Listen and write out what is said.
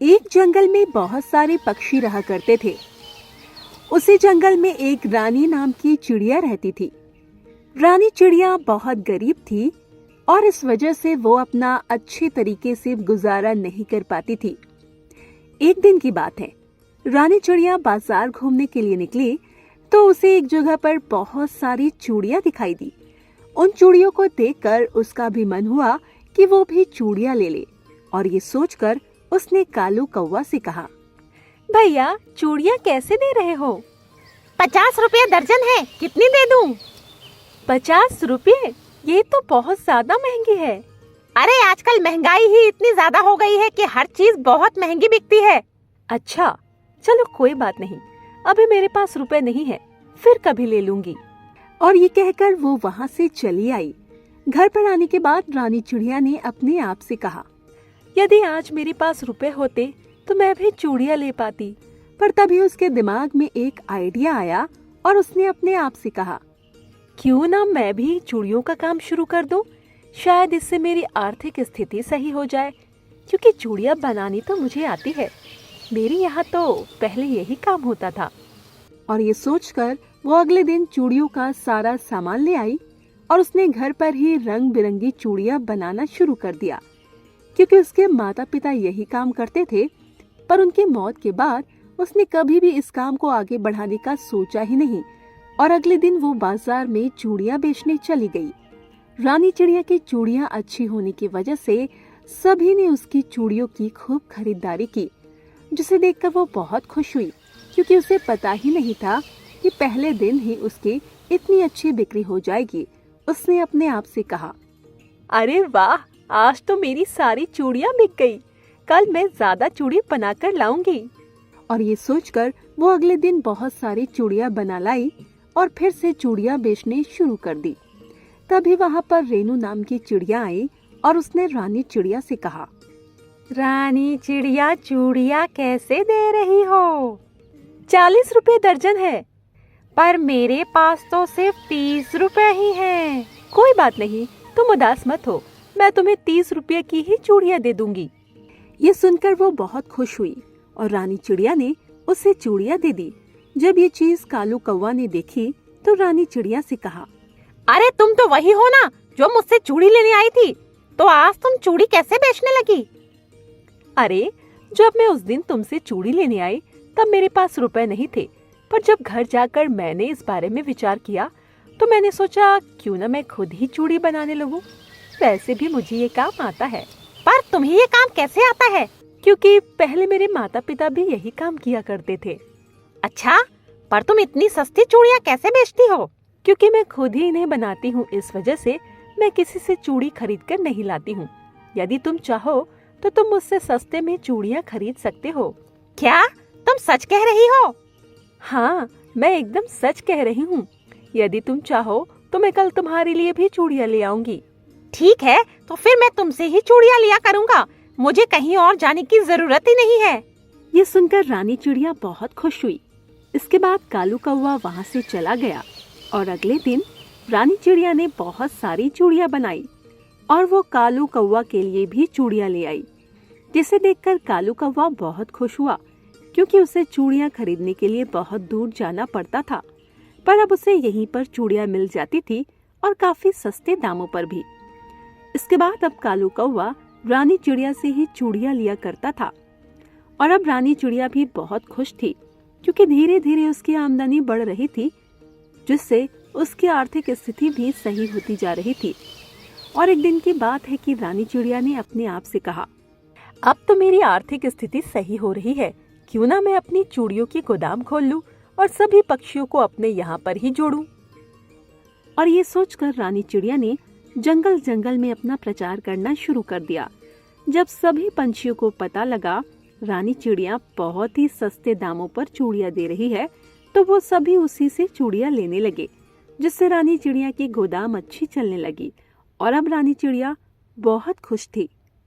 एक जंगल में बहुत सारे पक्षी रहा करते थे। उसी जंगल में एक रानी नाम की चिड़िया रहती थी। रानी चिड़िया बहुत गरीब थी और इस वजह से वो अपना अच्छे तरीके से गुजारा नहीं कर पाती थी। एक दिन की बात है, रानी चिड़िया बाजार घूमने के लिए निकली तो उसे एक जगह पर बहुत सारी चूड़ियां दिखाई दी। उन चूड़ियों को देखकर उसका भी मन हुआ कि वो भी चूड़ियां ले ले, और ये सोचकर उसने कालू कौवा से कहा, भैया चूड़ियाँ कैसे दे रहे हो? 50 रुपया दर्जन है, कितनी दे दूं? 50 रुपये? ये तो बहुत ज्यादा महंगी है। अरे आजकल महंगाई ही इतनी ज्यादा हो गई है कि हर चीज बहुत महंगी बिकती है। अच्छा चलो कोई बात नहीं, अभी मेरे पास रुपए नहीं है, फिर कभी ले लूंगी। और ये कहकर वो वहां से चली आई। घर पर आने के बाद रानी चिड़िया ने अपने आप से कहा, यदि आज मेरे पास रुपए होते तो मैं भी चूड़ियाँ ले पाती। पर तभी उसके दिमाग में एक आइडिया आया और उसने अपने आप से कहा, क्यों ना मैं भी चूड़ियों का काम शुरू कर दूं? शायद इससे मेरी आर्थिक स्थिति सही हो जाए, क्योंकि चूड़ियाँ बनानी तो मुझे आती है। मेरे यहाँ तो पहले यही काम होता था। और ये सोचकर वो अगले दिन चूड़ियों का सारा सामान ले आई और उसने घर पर ही रंग बिरंगी चूड़ियां बनाना शुरू कर दिया, क्योंकि उसके माता पिता यही काम करते थे। पर उनकी मौत के बाद उसने कभी भी इस काम को आगे बढ़ाने का सोचा ही नहीं, और अगले दिन वो बाजार में चूड़ियां बेचने चली गई। रानी चिड़िया की चूड़ियां अच्छी होने की वजह से सभी ने उसकी चूड़ियों की खूब खरीदारी की, जिसे देखकर वो बहुत खुश हुई, क्योंकि उसे पता ही नहीं था कि पहले दिन ही उसकी इतनी अच्छी बिक्री हो जाएगी। उसने अपने आप से कहा, अरे वाह, आज तो मेरी सारी चूड़ियाँ बिक गई। कल मैं ज्यादा चूड़ी बनाकर लाऊंगी। और ये सोचकर वो अगले दिन बहुत सारी चूड़ियां बना लाई और फिर से चूड़ियां बेचने शुरू कर दी। तभी वहां पर रेनू नाम की चिड़िया आई और उसने रानी चिड़िया से कहा, रानी चिड़िया चूड़ियाँ कैसे दे रही हो? 40 रुपए दर्जन है। पर मेरे पास तो सिर्फ 30 रुपए ही हैं। कोई बात नहीं, तुम उदास मत हो, मैं तुम्हें 30 रुपए की ही चूड़ियाँ दे दूंगी। ये सुनकर वो बहुत खुश हुई और रानी चिड़िया ने उसे चूड़ियां दे दी। जब ये चीज कालू कौवा ने देखी तो रानी चिड़िया से कहा, अरे तुम तो वही हो ना जो मुझसे चूड़ी लेने आई थी, तो आज तुम चूड़ी कैसे बेचने लगी? अरे जब मैं उस दिन तुमसे चूड़ी लेने आई तब मेरे पास रुपए नहीं थे, पर जब घर जाकर मैंने इस बारे में विचार किया तो मैंने सोचा क्यों ना मैं खुद ही चूड़ी बनाने लगूं। वैसे भी मुझे ये काम आता है। पर तुम्हें ये काम कैसे आता है? क्योंकि पहले मेरे माता पिता भी यही काम किया करते थे। अच्छा, पर तुम इतनी सस्ती चूड़ियाँ कैसे बेचती हो? क्योंकि मैं खुद ही इन्हें बनाती हूँ, इस वजह से मैं किसी से चूड़ी खरीद कर नहीं लाती हूँ। यदि तुम चाहो तो तुम मुझसे सस्ते में चूड़ियाँ खरीद सकते हो। क्या तुम सच कह रही हो? हाँ, मैं एकदम सच कह रही हूँ। यदि तुम चाहो तो मैं कल तुम्हारे लिए भी चूड़ियाँ ले आऊंगी। ठीक है, तो फिर मैं तुमसे ही चूड़ियाँ लिया करूँगा। मुझे कहीं और जाने की जरूरत ही नहीं है। ये सुनकर रानी चिड़िया बहुत खुश हुई। इसके बाद कालू कौवा वहाँ से चला गया और अगले दिन रानी चिड़िया ने बहुत सारी चूड़ियाँ बनाई और वो कालू कौवा के लिए भी चूड़ियाँ ले आई, जिसे देखकर कालू कौवा बहुत खुश हुआ, क्योंकि उसे चूड़ियाँ खरीदने के लिए बहुत दूर जाना पड़ता था। पर अब उसे यहीं पर चूड़ियाँ मिल जाती थी और काफी सस्ते दामों पर भी। इसके बाद अब कालू कौवा रानी चिड़िया से ही चूड़ियाँ लिया करता था, और अब रानी चिड़िया भी बहुत खुश थी, क्योंकि धीरे धीरे उसकी आमदनी बढ़ रही थी, जिससे उसकी आर्थिक स्थिति भी सही होती जा रही थी। और एक दिन की बात है कि रानी चिड़िया ने अपने आप से कहा, अब तो मेरी आर्थिक स्थिति सही हो रही है, क्यों ना मैं अपनी चूड़ियों की गोदाम खोल लूं और सभी पक्षियों को अपने यहाँ पर ही जोड़ूं। और ये सोचकर रानी चिड़िया ने जंगल जंगल में अपना प्रचार करना शुरू कर दिया। जब सभी पंछियों को पता लगा रानी चिड़िया बहुत ही सस्ते दामों पर चूड़ियाँ दे रही है, तो वो सभी उसी से चूड़ियाँ लेने लगे, जिससे रानी चिड़िया की गोदाम अच्छी चलने लगी और अब रानी चिड़िया बहुत खुश थी।